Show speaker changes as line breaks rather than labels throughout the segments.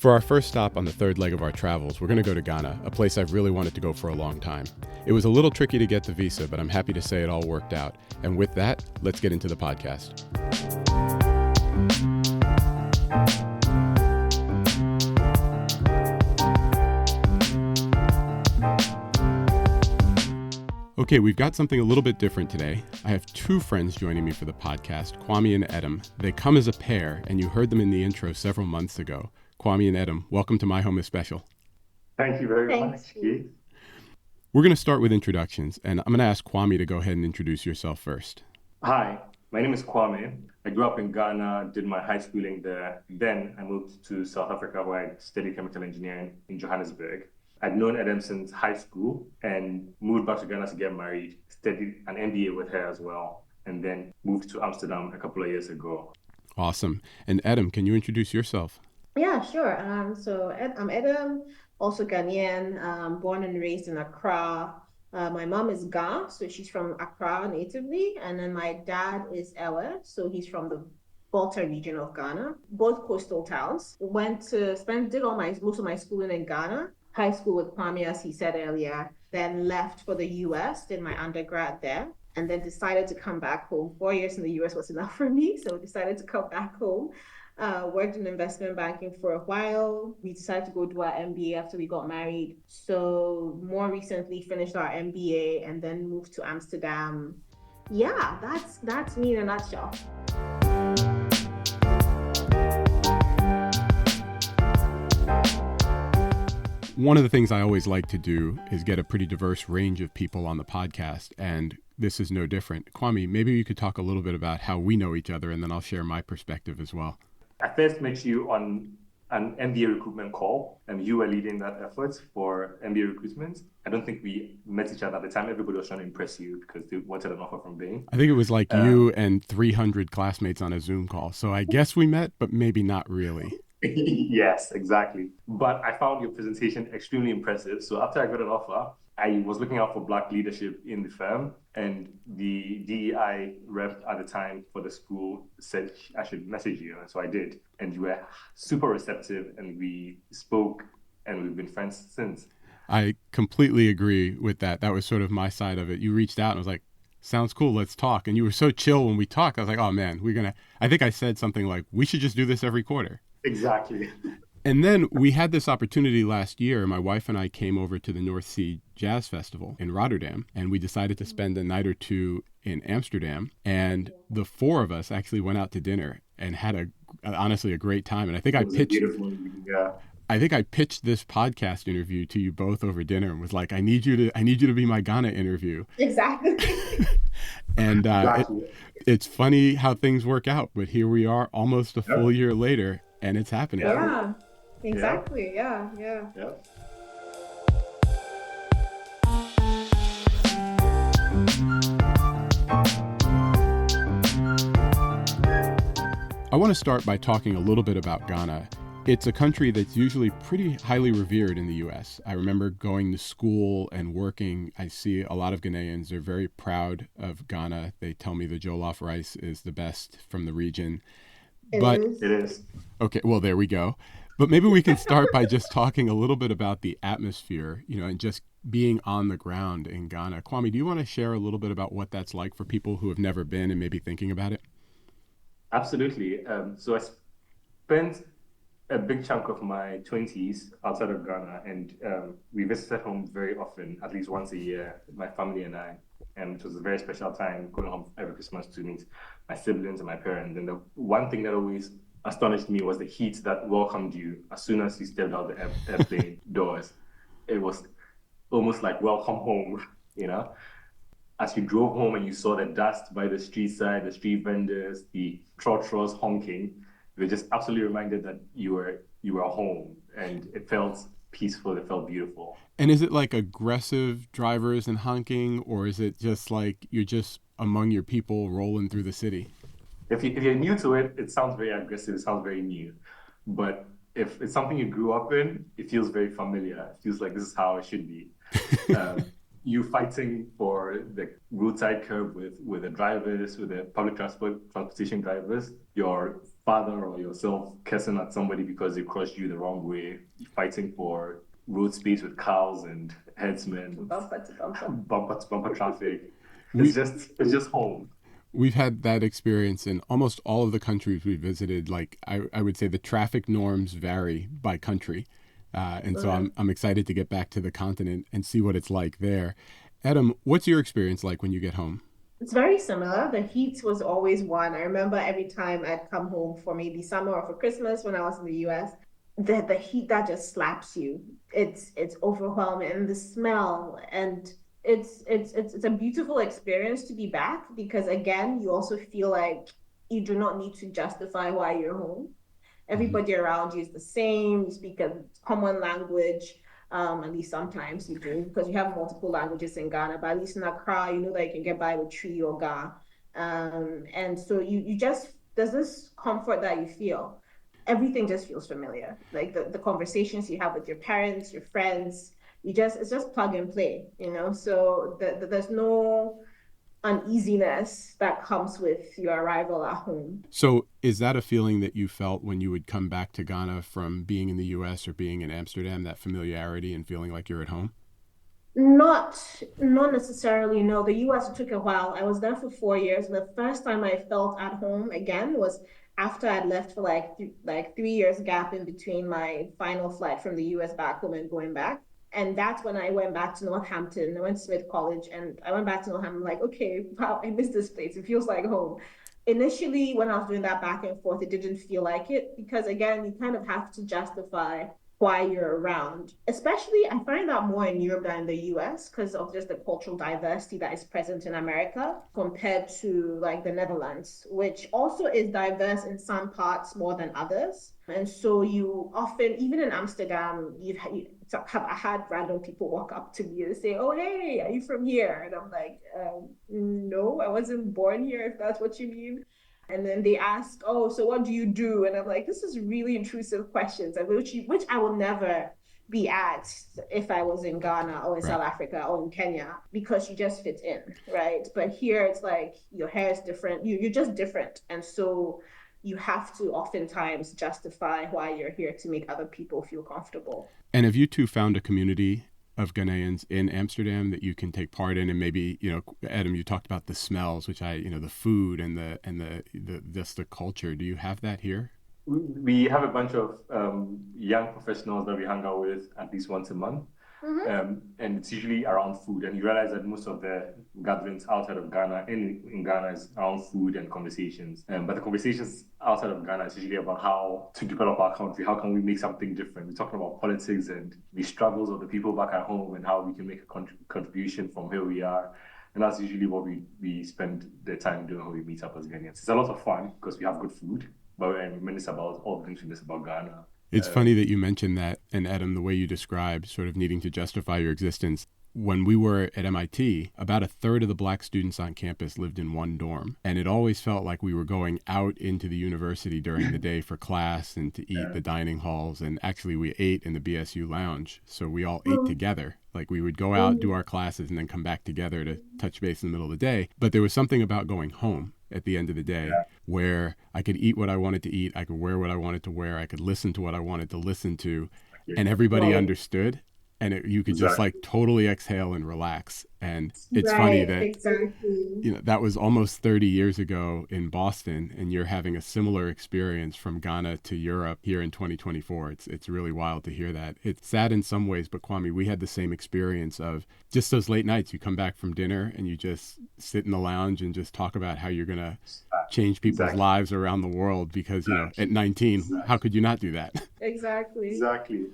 For our first stop on the third leg of our travels, we're going to go to Ghana, a place I've really wanted to go for a long time. It was a little tricky to get the visa, but I'm happy to say it all worked out. And with that, let's get into the podcast. Okay, we've got something a little bit different today. I have two friends joining me for the podcast, Kwame and Edem. They come as a pair, and you heard them in the intro several months ago. Kwame and Edem, welcome to My Home is Special.
Thank you very much, Keith.
We're going to start with introductions, and I'm going to ask Kwame to go ahead and introduce yourself first.
Hi, my name is Kwame. I grew up in Ghana, did my high schooling there. Then I moved to South Africa where I studied chemical engineering in Johannesburg. I'd known Edem since high school and moved back to Ghana to get married, studied an MBA with her as well, and then moved to Amsterdam a couple of years ago.
Awesome. And Edem, can you introduce yourself?
Yeah, sure. I'm Edem, also Ghanaian, born and raised in Accra. My mom is Ga, so she's from Accra natively, and then my dad is Ewe, so he's from the Volta region of Ghana, both coastal towns. Did most of my schooling in Ghana. High school with Kwame, as he said earlier, then left for the US, did my undergrad there, and then decided to come back home. 4 years in the US was enough for me, so decided to come back home. Worked in investment banking for a while. We decided to go do our MBA after we got married. So more recently finished our MBA and then moved to Amsterdam. Yeah, that's me in a nutshell.
One of the things I always like to do is get a pretty diverse range of people on the podcast, and this is no different. Kwame, maybe you could talk a little bit about how we know each other, and then I'll share my perspective as well.
I first met you on an MBA recruitment call, and you were leading that effort for MBA recruitment. I don't think we met each other at the time. Everybody was trying to impress you because they wanted an offer from Bain.
I think it was like you and 300 classmates on a Zoom call. So I guess we met, but maybe not really.
Yes, exactly. But I found your presentation extremely impressive. So after I got an offer, I was looking out for Black leadership in the firm, and the DEI rep at the time for the school said I should message you. And so I did. And you were super receptive, and we spoke, and we've been friends since.
I completely agree with that. That was sort of my side of it. You reached out and I was like, sounds cool, let's talk. And you were so chill when we talked. I was like, oh man, I think I said something like, we should just do this every quarter.
Exactly.
And then we had this opportunity last year. My wife and I came over to the North Sea Jazz Festival in Rotterdam, and we decided to spend a night or two in Amsterdam. And the four of us actually went out to dinner and had honestly a great time. And I think I pitched this podcast interview to you both over dinner and was like, I need you to be my Ghana interview.
Exactly.
And it's funny how things work out, but here we are almost a full year later, and it's happening.
Yeah, exactly. Yeah.
I want to start by talking a little bit about Ghana. It's a country that's usually pretty highly revered in the U.S. I remember going to school and working. I see a lot of Ghanaians. They're very proud of Ghana. They tell me the jollof rice is the best from the region.
It is.
Okay, well, there we go. But maybe we can start by just talking a little bit about the atmosphere, and just being on the ground in Ghana. Kwame, do you want to share a little bit about what that's like for people who have never been and maybe thinking about it?
Absolutely. So I spent a big chunk of my 20s outside of Ghana, and we visited home very often, at least once a year, my family and I. And it was a very special time going home every Christmas to meet my siblings and my parents. And the one thing that always astonished me was the heat that welcomed you as soon as you stepped out the airplane doors. It was almost like welcome home, As you drove home and you saw the dust by the street side, the street vendors, the trotros honking, you were just absolutely reminded that you were home, and it felt peaceful, it felt beautiful.
And is it like aggressive drivers and honking, or is it just like you're just among your people rolling through the city?
If you're new to it, it sounds very aggressive, it sounds very new. But if it's something you grew up in, it feels very familiar. It feels like this is how it should be. You fighting for the roadside curb with the drivers, with the public transportation drivers, your father or yourself cursing at somebody because they crossed you the wrong way, fighting for road space with cows and herdsmen,
Bumper to bumper.
bumper to bumper traffic.
We
It's just home.
we've had that experience in almost all of the countries we visited. Like I would say the traffic norms vary by country. And so I'm excited to get back to the continent and see what it's like there. Edem, what's your experience like when you get home?
It's very similar. The heat was always one. I remember every time I'd come home for maybe summer or for Christmas when I was in the US, the heat that just slaps you. It's overwhelming, and the smell, and it's a beautiful experience to be back because again, you also feel like you do not need to justify why you're home.
Mhm.
Everybody around you is the same. You speak a common language. At least sometimes you do, because you have multiple languages in Ghana, but at least in Accra, you know that you can get by with Tree or Ga. And so you just, there's this comfort that you feel. Everything just feels familiar. Like the conversations you have with your parents, your friends, it's just plug and play, you know? So there's no uneasiness that comes with your arrival at home.
So, is that a feeling that you felt when you would come back to Ghana from being in the US or being in Amsterdam, that familiarity and feeling like you're at home?
Not necessarily. No, the US took a while. I was there for 4 years. The first time I felt at home again was after I'd left for like 3 years gap in between my final flight from the US back home and going back. And that's when I went back to Northampton. I went to Smith College and I went back to Northampton, like, okay, wow, I miss this place. It feels like home. Initially, when I was doing that back and forth, it didn't feel like it because again, you kind of have to justify why you're around. Especially, I find that more in Europe than in the US because of just the cultural diversity that is present in America compared to like the Netherlands, which also is diverse in some parts more than others. And so you often, even in Amsterdam, I had random people walk up to me and say, "Oh, hey, are you from here?" And I'm like, "No, I wasn't born here, if that's what you mean." And then they ask, "Oh, so what do you do?" And I'm like, "This is really intrusive questions, which I will never be asked if I was in Ghana or in
Right.
South Africa or in Kenya because you just fit in, right? But here it's like your hair is different, you're just different, and so you have to oftentimes justify why you're here to make other people feel comfortable.
And have you two found a community of Ghanaians in Amsterdam that you can take part in? And maybe, Edem, you talked about the smells, which the food and the just the culture. Do you have that here?
We have a bunch of young professionals that we hang out with at least once a month.
Mm-hmm.
And it's usually around food. And you realize that most of the gatherings outside of Ghana, in Ghana, is around food and conversations. But the conversations outside of Ghana is usually about how to develop our country. How can we make something different? We're talking about politics and the struggles of the people back at home and how we can make a contribution from where we are. And that's usually what we spend the time doing when we meet up as Ghanaians. It's a lot of fun because we have good food, but we reminisce about all the things we miss about Ghana.
It's funny that you mentioned that, and Edem, the way you described sort of needing to justify your existence. When we were at MIT, about a third of the black students on campus lived in one dorm. And it always felt like we were going out into the university during the day for class and to eat the dining halls. And actually, we ate in the BSU lounge. So we all ate together. Like we would go out, do our classes, and then come back together to touch base in the middle of the day. But there was something about going home at the end of the day where I could eat what I wanted to eat. I could wear what I wanted to wear. I could listen to what I wanted to listen to. And everybody understood. And you could just like totally exhale and relax. And it's funny that
Exactly.
that was almost 30 years ago in Boston, and you're having a similar experience from Ghana to Europe here in 2024. It's really wild to hear that. It's sad in some ways, but Kwame, we had the same experience of just those late nights. You come back from dinner and you just sit in the lounge and just talk about how you're gonna change people's lives around the world because at 19, how could you not do that?
Exactly.
Exactly.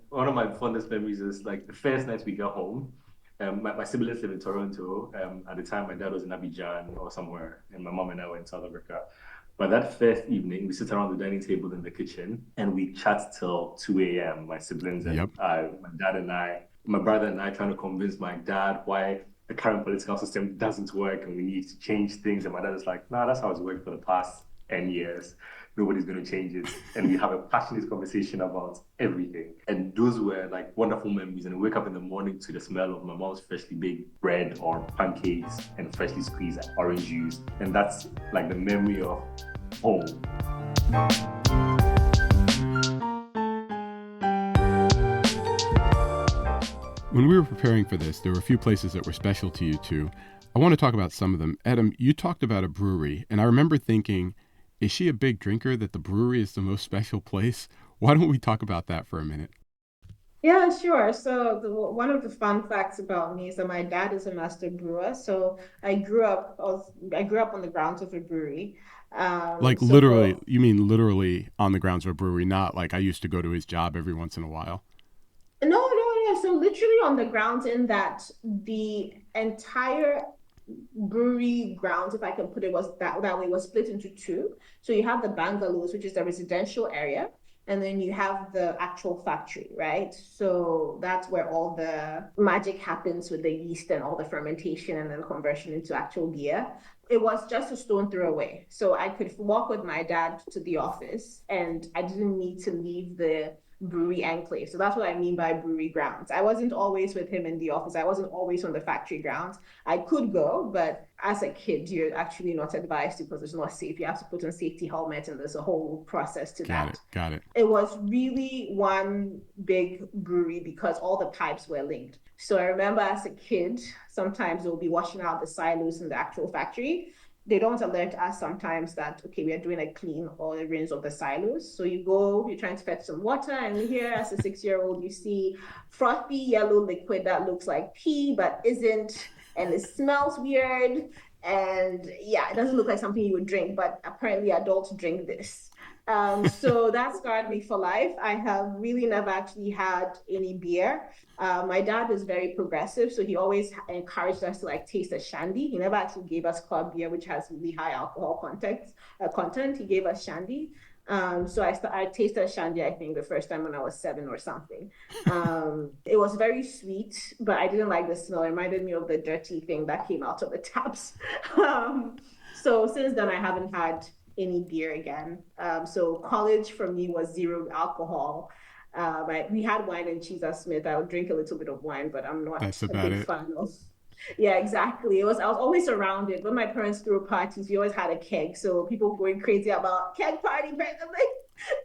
One of my fondest memories is like the first night we got home. My siblings live in Toronto. At the time, my dad was in Abidjan or somewhere, and my mom and I were in South Africa. But that first evening, we sit around the dining table in the kitchen and we chat till 2 a.m. My siblings and I, my dad and I, my brother and I, trying to convince my dad why the current political system doesn't work and we need to change things. And my dad is like, "Nah, that's how it's worked for the past 10 years. Nobody's going to change it." And we have a passionate conversation about everything. And those were like wonderful memories. And we wake up in the morning to the smell of my mom's freshly baked bread or pancakes and freshly squeezed orange juice. And that's like the memory of home.
When we were preparing for this, there were a few places that were special to you too. I want to talk about some of them. Edem, you talked about a brewery, and I remember thinking, is she a big drinker that the brewery is the most special place? Why don't we talk about that for a minute?
Yeah, sure. So one of the fun facts about me is that my dad is a master brewer. So I grew up on the grounds of a brewery.
Like
So
literally,
for
you mean literally on the grounds of a brewery, not like I used to go to his job every once in a while.
no, so literally on the grounds in that the entire brewery grounds, if I can put it was that way, was split into two. So you have the bungalows, which is the residential area, and then you have the actual factory, right? So that's where all the magic happens with the yeast and all the fermentation and then conversion into actual beer. It was just a stone throw away. So I could walk with my dad to the office and I didn't need to leave the brewery enclave. So that's what I mean by brewery grounds. I wasn't always with him in the office. I wasn't always on the factory grounds. I could go, but as a kid, you're actually not advised to because it's not safe. You have to put on safety helmet, and there's a whole process to
Got it.
that.
Got it.
It was really one big brewery because all the pipes were linked. So I remember as a kid, sometimes they'll be washing out the silos in the actual factory. They don't alert us sometimes that, okay, we are doing a clean or a rinse of the silos. So you go, you're trying to fetch some water, and here as a 6-year-old, you see frothy yellow liquid that looks like pee but isn't, and it smells weird. And yeah, it doesn't look like something you would drink, but apparently adults drink this. So that scarred me for life. I have really never actually had any beer. My dad is very progressive, so he always encouraged us to like taste a shandy. He never actually gave us club beer, which has really high alcohol content. He gave us shandy. So I tasted shandy, I think, the first time when I was 7 or something. It was very sweet, but I didn't like the smell. It reminded me of the dirty thing that came out of the taps. So since then, I haven't had any beer again. So college for me was zero alcohol. We had wine and cheese at Smith. I would drink a little bit of wine, but I'm not
That's
a
about
big
it.
fan of. Yeah, exactly. I was always around it. When my parents threw parties, we always had a keg. So people going crazy about keg party, right? I'm like,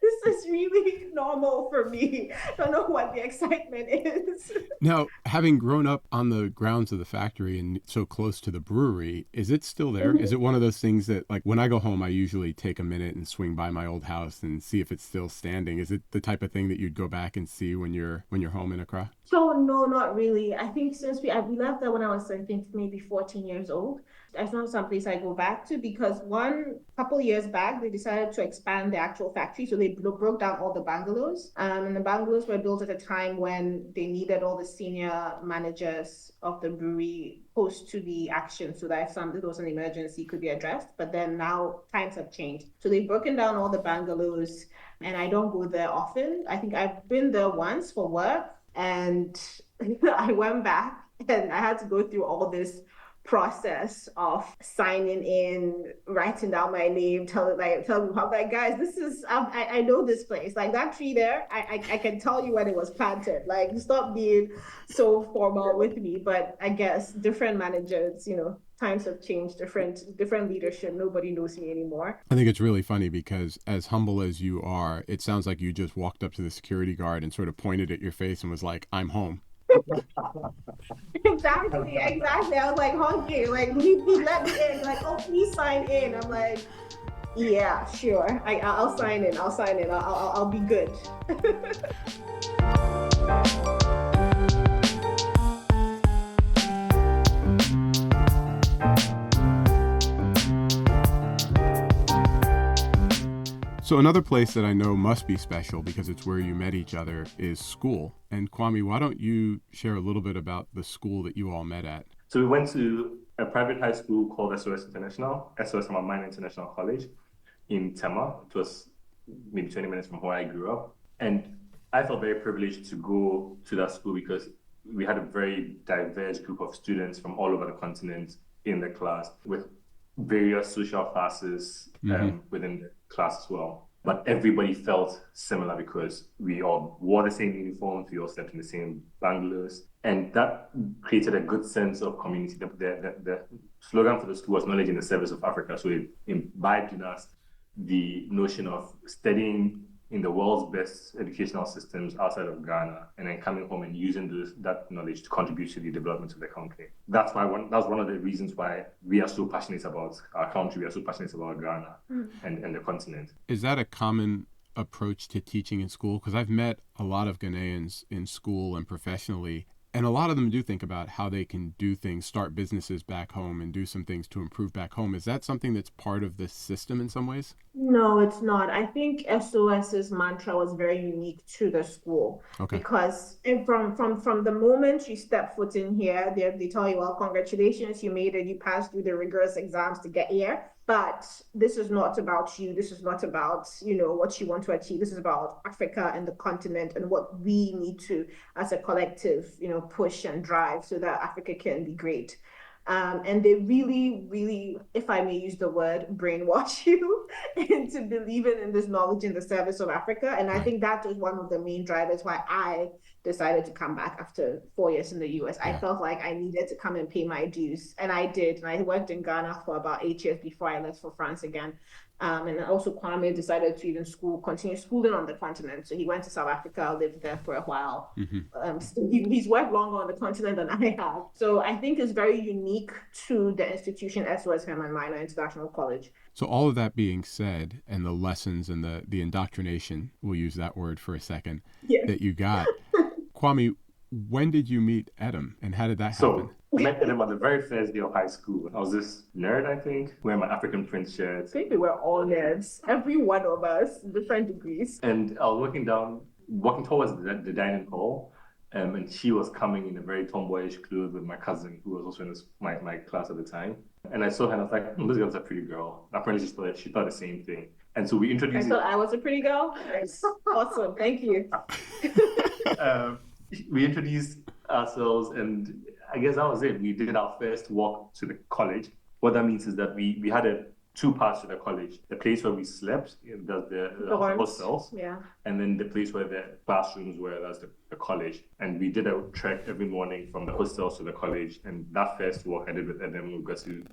this is really normal for me. I don't know what the excitement is.
Now, having grown up on the grounds of the factory and so close to the brewery, is it still there? Is it one of those things that, like, when I go home, I usually take a minute and swing by my old house and see if it's still standing? Is it the type of thing that you'd go back and see when you're home in Accra?
So no, not really. I think since we left there when I was, I think, maybe 14 years old. It's not someplace I go back to because one couple years back they decided to expand the actual factory, so they broke down all the bungalows. And the bungalows were built at a time when they needed all the senior managers of the brewery close to the action, so that if something was an emergency could be addressed. But then now times have changed, so they've broken down all the bungalows, and I don't go there often. I think I've been there once for work and I went back and I had to go through all this process of signing in, writing down my name, telling people, I'm like, guys, this is I know this place. Like that tree there, I can tell you when it was planted. Like stop being so formal with me. But I guess different managers, times have changed, different leadership. Nobody knows me anymore.
I think it's really funny because as humble as you are, it sounds like you just walked up to the security guard and sort of pointed at your face and was like, I'm home.
Exactly. I was like hungry, like please let me in. Like, oh, please sign in. I'm like, yeah, sure. I'll sign in. I'll sign in. I'll be good.
So another place that I know must be special because it's where you met each other is school. And Kwame, why don't you share a little bit about the school that you all met at?
So we went to a private high school called SOS International, SOS Mine International College in Tema. It was maybe 20 minutes from where I grew up. And I felt very privileged to go to that school because we had a very diverse group of students from all over the continent in the class with various social classes within the class as well. But everybody felt similar because we all wore the same uniforms, we all slept in the same bungalows, and that created a good sense of community. The slogan for the school was knowledge in the service of Africa, so it imbibed in us the notion of studying in the world's best educational systems outside of Ghana, and then coming home and using that knowledge to contribute to the development of the country. That's one of the reasons why we are so passionate about our country. We are so passionate about Ghana and the continent.
Is that a common approach to teaching in school? Because I've met a lot of Ghanaians in school and professionally, and a lot of them do think about how they can do things, start businesses back home and do some things to improve back home. Is that something that's part of the system in some ways?
No, it's not. I think SOS's mantra was very unique to the school.
Okay.
Because from the moment you step foot in here, they tell you, well, congratulations, you made it, you passed through the rigorous exams to get here. But this is not about you. This is not about, what you want to achieve. This is about Africa and the continent and what we need to, as a collective, push and drive so that Africa can be great. And they really, really, if I may use the word, brainwash you into believing in this knowledge in the service of Africa. And I think that was one of the main drivers why I decided to come back after 4 years in the US. I felt like I needed to come and pay my dues. And I did. And I worked in Ghana for about 8 years before I left for France again. And also Kwame decided to even continue schooling on the continent. So he went to South Africa, lived there for a while. He's worked longer on the continent than I have. So I think it's very unique to the institution SOS Herman Minor International College.
So all of that being said, and the lessons and the indoctrination, we'll use that word for a second, that you got. Kwame, when did you meet Edem and how did that happen?
I met Edem on the very first day of high school. I was this nerd, I think, wearing my African Prince shirt.
I think we were all nerds, every one of us, different degrees.
And I was walking towards the dining hall, and she was coming in a very tomboyish clothes with my cousin, who was also in my class at the time. And I saw her and I was like, this girl's a pretty girl. Apparently she thought the same thing. And so we introduced...
I thought I was a pretty girl? Awesome, thank you.
We introduced ourselves, and I guess that was it. We did our first walk to the college. What that means is that we had two parts to the college. The place where we slept, that's the hostels, and then the place where the classrooms were, that's the college. And we did a trek every morning from the hostels to the college. And that first walk I did with Edem, we got to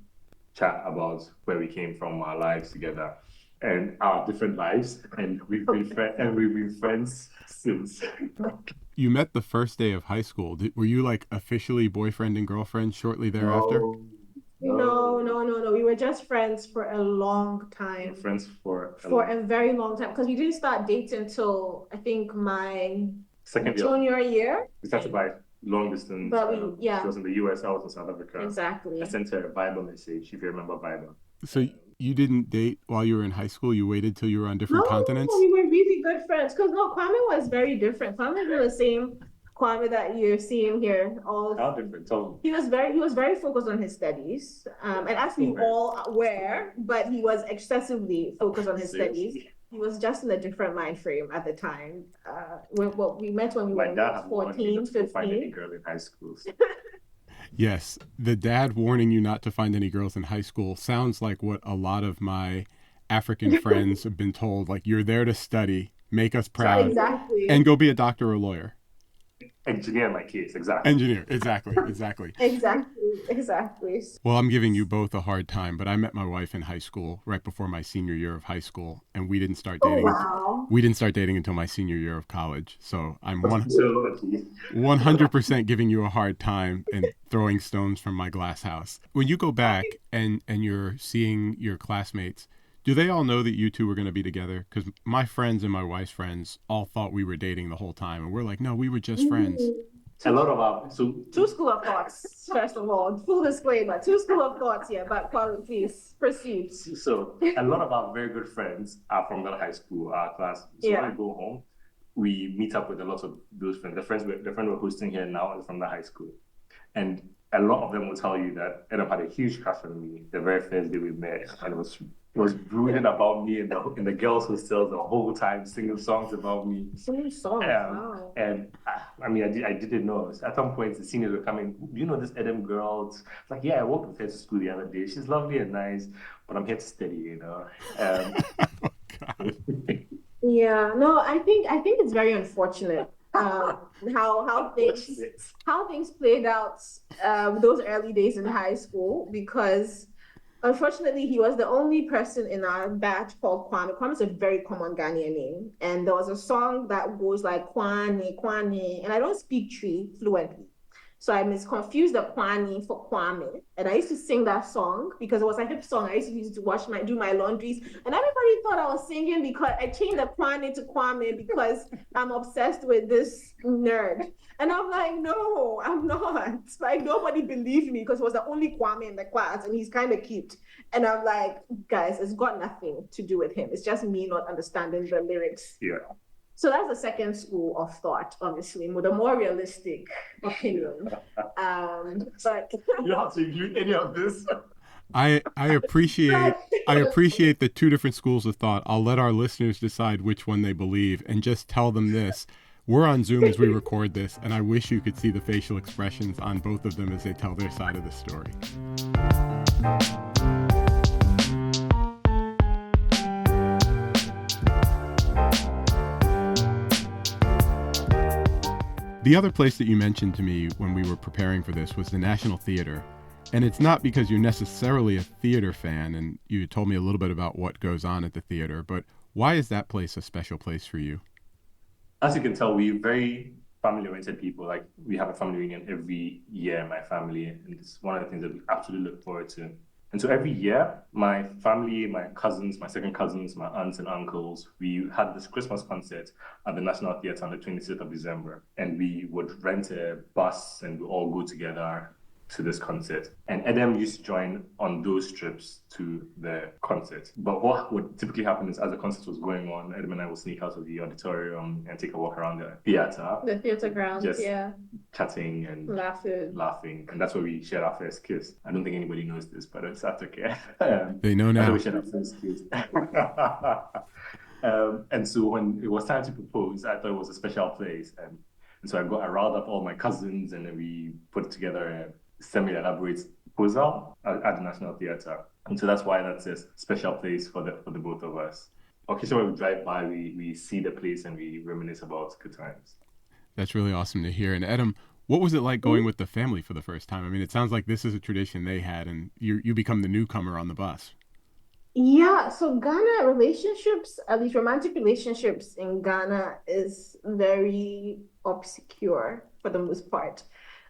chat about where we came from, our lives together, and our different lives. And we've been friends since.
You met the first day of high school. Were you like officially boyfriend and girlfriend shortly thereafter?
No. We were just friends for a long time.
Friends for
a very long time, because we didn't start dating until I think my junior year.
We started by long distance.
But
she was in the US, I was in South Africa.
Exactly.
I sent her a Bible message, if you remember Bible.
So you didn't date while you were in high school? You waited till you were on different continents?
No, we were really good friends. Because Kwame was very different. Kwame was the same Kwame that you're seeing here.
How different?
He was very focused on his studies, and as we all were, but he was excessively focused on his studies. He was just in a different mind frame at the time. We met when we were 14, 15.
Find any girl in high school.
Yes, the dad warning you not to find any girls in high school sounds like what a lot of my African friends have been told. Like, you're there to study, make us proud, and go be a doctor or a lawyer.
Engineer, in my case, exactly.
Engineer, exactly.
Exactly.
Well, I'm giving you both a hard time, but I met my wife in high school, right before my senior year of high school, and we didn't start dating. We didn't start dating until my senior year of college. So I'm 100% giving you a hard time and throwing stones from my glass house. When you go back and you're seeing your classmates, do they all know that you two were going to be together? Because my friends and my wife's friends all thought we were dating the whole time. And we're like, no, we were just friends.
A lot of
two school of thoughts, first of all. Full disclaimer, two school of thoughts here, but please proceed.
So a lot of our very good friends are from that high school, our class. So when we go home, we meet up with a lot of those friends. The friend we're hosting here now is from the high school. And a lot of them will tell you that Edem had a huge crush on me the very first day we met, and it was brooding about me in the girls' hostels the whole time, singing songs about me.
Singing songs, wow.
And I didn't know. At some point, the seniors were coming, do you know this Edem girl? It's like, yeah, I walked with her to school the other day. She's lovely and nice, but I'm here to study,
Oh, God.
Yeah, no, I think it's very unfortunate how things played out those early days in high school, because Unfortunately, he was the only person in our batch called Kwame. Kwame is a very common Ghanaian name. And there was a song that goes like Kwame, Kwame. And I don't speak Tree fluently. So I misconfused the Kwame for Kwame. And I used to sing that song because it was a hip song. I used to use it to do my laundries. And everybody thought I was singing because I changed the Kwame to Kwame because I'm obsessed with this nerd. And I'm like, no, I'm not. Like, nobody believed me because it was the only Kwame in the class and he's kind of cute. And I'm like, guys, it's got nothing to do with him. It's just me not understanding the lyrics.
Yeah.
So that's the second school of thought, obviously, with a more realistic opinion. But
You don't have to include any of this.
I appreciate the two different schools of thought. I'll let our listeners decide which one they believe and just tell them this. We're on Zoom as we record this, and I wish you could see the facial expressions on both of them as they tell their side of the story. The other place that you mentioned to me when we were preparing for this was the National Theater. And it's not because you're necessarily a theater fan, and you told me a little bit about what goes on at the theater, but why is that place a special place for you?
As you can tell, we're very family-oriented people. Like, we have a family reunion every year in my family, and it's one of the things that we absolutely look forward to. And so every year, my family, my cousins, my second cousins, my aunts and uncles, we had this Christmas concert at the National Theatre on the 26th of December. And we would rent a bus and we all go together to this concert. And Edem used to join on those trips to the concert. But what would typically happen is as the concert was going on, Edem and I would sneak out of the auditorium and take a walk around the theatre.
The theatre grounds,
just
yeah.
Chatting and laughing. And that's where we shared our first kiss. I don't think anybody knows this, but it's not okay.
They know now.
We shared our first kiss. And so when it was time to propose, I thought it was a special place. And so I riled up all my cousins, and then we put together a semi-elaborate proposal at the National Theatre. And so that's why that's a special place for the both of us. Occasionally when we drive by, we see the place and we reminisce about good times.
That's really awesome to hear. And Edem, what was it like going with the family for the first time? I mean, it sounds like this is a tradition they had, and you become the newcomer on the bus.
Yeah, so Ghana relationships, at least romantic relationships in Ghana, is very obscure for the most part.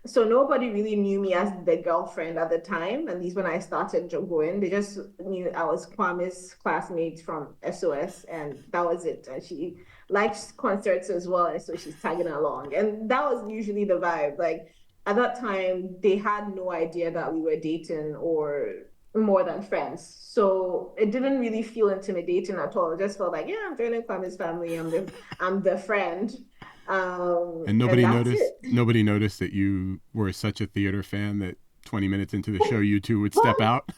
So nobody really knew me as the girlfriend at the time. At least when I started going, they just knew I was Kwame's classmate from SOS, and that was it. And she likes concerts as well, and so she's tagging along. And that was usually the vibe. Like, at that time, they had no idea that we were dating or more than friends. So it didn't really feel intimidating at all. It just felt like, yeah, I'm joining Kwame's family. I'm the friend.
And nobody noticed that you were such a theater fan that 20 minutes into the show, you two would step out.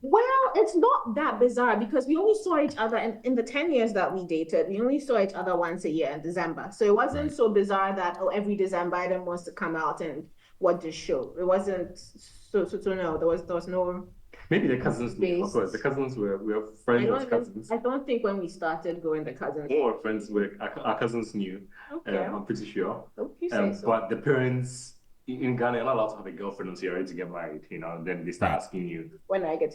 Well, it's not that bizarre because we only saw each other in the 10 years that we dated. We only saw each other once a year in December. So it wasn't so bizarre that, every December Edem wants to come out and watch this show. It wasn't so no, there was no.
Maybe the cousins knew. Of course, the cousins we were friends with cousins.
I don't think when we started going, the cousins.
We were friends with our cousins knew. Okay. I'm pretty sure.
Okay, so.
But the parents in Ghana, you're not allowed to have a girlfriend until you're ready to get married. Then they start asking you
when I get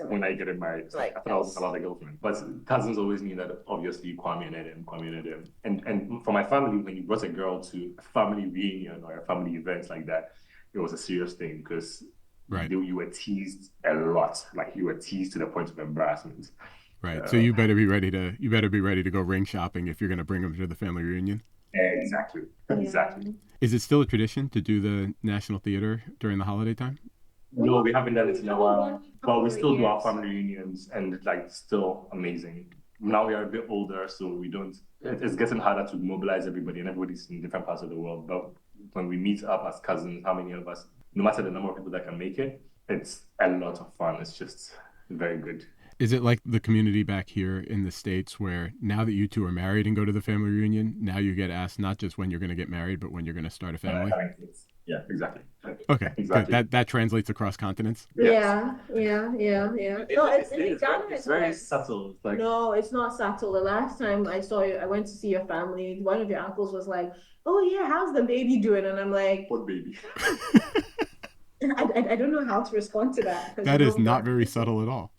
married. Like, I thought I was allowed a girlfriend. But cousins always knew that obviously Kwame and Edem. And for my family, when you brought a girl to a family reunion or a family event like that, it was a serious thing because. Right. You were teased a lot. Like, you were teased to the point of embarrassment.
Right. So you better be ready to go ring shopping if you're going to bring them to the family reunion.
Exactly. Exactly.
Is it still a tradition to do the National Theater during the holiday time?
No, we haven't done it in a while. But we still do our family reunions, and it's still amazing. Now we are a bit older, so we don't. It's getting harder to mobilize everybody, and everybody's in different parts of the world. But when we meet up as cousins, how many of us? No matter the number of people that can make it, it's a lot of fun. It's just very good.
Is it like the community back here in the States where now that you two are married and go to the family reunion, now you get asked not just when you're going to get married, but when you're going to start a family?
Yeah, exactly.
Okay, exactly. Good. That translates across continents?
Yeah. No,
It's very subtle.
No, it's not subtle. The last time I saw you, I went to see your family. One of your uncles was like, "Oh yeah, how's the baby doing?" And I'm like,
"What baby?"
I don't know how to respond to that.
That is not very subtle at all.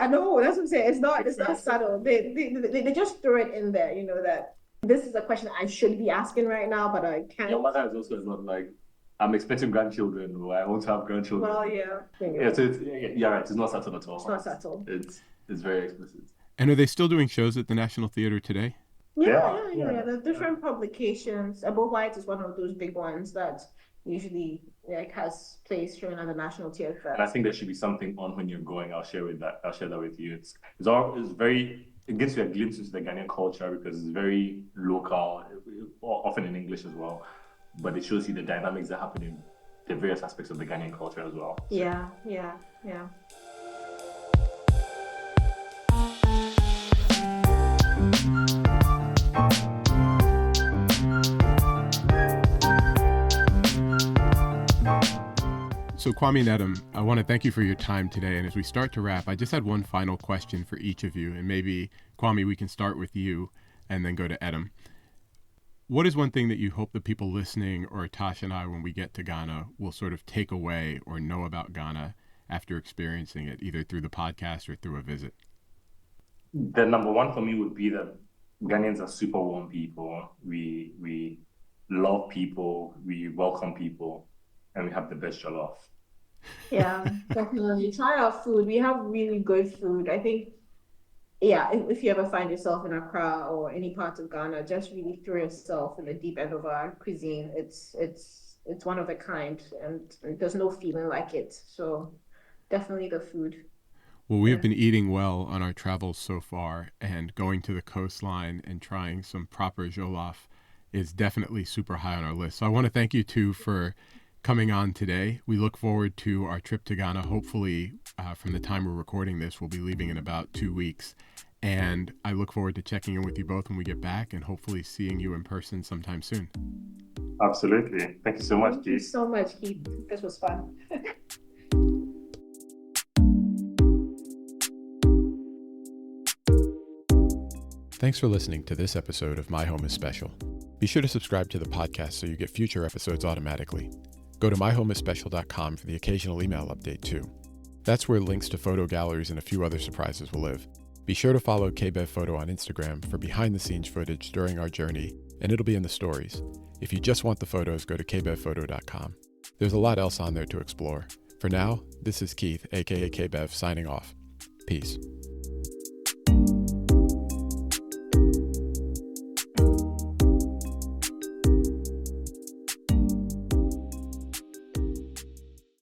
I know, that's what I'm saying. It's not subtle. They just throw it in there, that this is a question I should be asking right now, but I can't.
Your mother is also not like, I'm expecting grandchildren or I want to have grandchildren.
Well, yeah.
Yeah, so yeah, right. It's not subtle at all.
It's not subtle.
It's very explicit.
And are they still doing shows at the National Theater today?
Yeah. The different publications. Above White is one of those big ones that usually has plays showing at the National Theatre.
And I think there should be something on when you're going. I'll share that with you. It gives you a glimpse into the Ghanaian culture because it's very local, often in English as well. But it shows you the dynamics that happen in the various aspects of the Ghanaian culture as well. So.
Yeah.
So Kwame and Edem, I want to thank you for your time today. And as we start to wrap, I just had one final question for each of you. And maybe, Kwame, we can start with you and then go to Edem. What is one thing that you hope the people listening, or Tasha and I, when we get to Ghana, will sort of take away or know about Ghana after experiencing it, either through the podcast or through a visit?
The number one for me would be that Ghanaians are super warm people. We love people, we welcome people, and we have the best jollof.
Yeah, definitely. Try our food. We have really good food. I think, if you ever find yourself in Accra or any part of Ghana, just really throw yourself in the deep end of our cuisine. It's one of a kind, and there's no feeling like it. So definitely the food.
Well, we have been eating well on our travels so far, and going to the coastline and trying some proper jollof is definitely super high on our list. So I want to thank you two for coming on today. We look forward to our trip to Ghana. Hopefully, from the time we're recording this, we'll be leaving in about 2 weeks. And I look forward to checking in with you both when we get back and hopefully seeing you in person sometime soon.
Absolutely. Thank you so much, Keith.
Thank you so much, Keith. This was fun.
Thanks for listening to this episode of My Home is Special. Be sure to subscribe to the podcast so you get future episodes automatically. Go to myhomeisspecial.com for the occasional email update too. That's where links to photo galleries and a few other surprises will live. Be sure to follow KBev Photo on Instagram for behind-the-scenes footage during our journey, and it'll be in the stories. If you just want the photos, go to kbevphoto.com. There's a lot else on there to explore. For now, this is Keith, aka KBev, signing off. Peace.